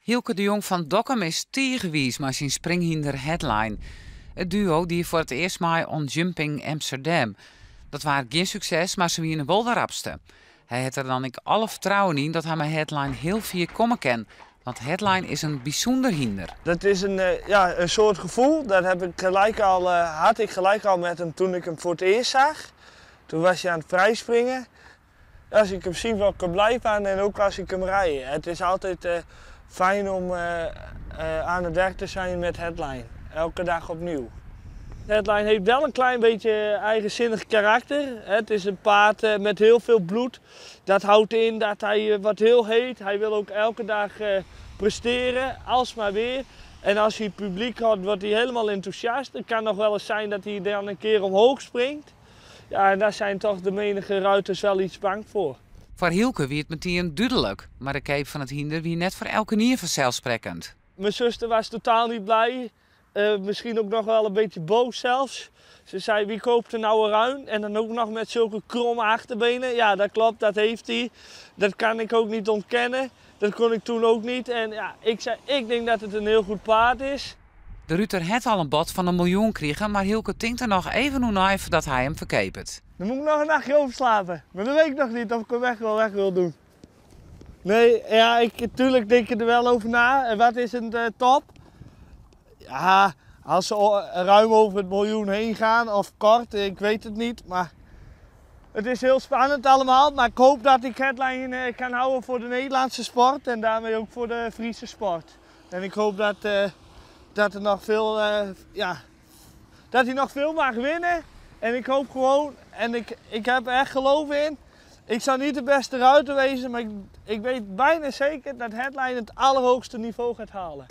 Hielke de Jong van Dokkum is tegenwies maar zijn springhinder Headline. Het duo die voor het eerst maai on Jumping Amsterdam. Dat waren geen succes, maar ze wierden wel de rapste. Hij had er dan ik alle vertrouwen in dat hij mijn Headline heel veel komen kan. Want Headline is een bijzonder hinder. Dat is een soort gevoel. Dat heb ik had ik gelijk al met hem toen ik hem voor het eerst zag. Toen was hij aan het vrijspringen. Als ik hem zie, wil ik er blijven aan en ook als ik hem rij. Het is altijd fijn om aan het werk te zijn met Headline. Elke dag opnieuw. Headline heeft wel een klein beetje eigenzinnig karakter. Het is een paard met heel veel bloed. Dat houdt in dat hij wat heel heet. Hij wil ook elke dag presteren, alsmaar weer. En als hij het publiek had, wordt hij helemaal enthousiast. Het kan nog wel eens zijn dat hij dan een keer omhoog springt. Ja, en daar zijn toch de menige ruiters wel iets bang voor. Voor Hielke wie het meteen duidelijk, maar de keep van het hinder wie net voor elke nier vanzelfsprekend. Mijn zuster was totaal niet blij. Misschien ook nog wel een beetje boos zelfs. Ze zei, wie koopt er nou een ruin? En dan ook nog met zulke kromme achterbenen. Ja, dat klopt, dat heeft hij. Dat kan ik ook niet ontkennen. Dat kon ik toen ook niet. En ja, ik zei, ik denk dat het een heel goed paard is. De ruiter had al een bod van 1 miljoen kregen, maar Hielke tinkt er nog even hoe naar dat hij hem verkepert. Dan moet ik nog een nachtje overslapen. Maar dan weet ik nog niet of ik hem echt wel weg wil doen. Nee, ja, natuurlijk denk ik er wel over na. En wat is een top? Ja, als ze ruim over het miljoen heen gaan of kort, ik weet het niet. Maar het is heel spannend allemaal. Maar ik hoop dat ik Headline kan houden voor de Nederlandse sport en daarmee ook voor de Friese sport. En ik hoop dat er nog veel, dat hij nog veel mag winnen. En ik hoop gewoon, en ik heb er echt geloof in. Ik zou niet de beste ruiter wezen, maar ik weet bijna zeker dat Headline het allerhoogste niveau gaat halen.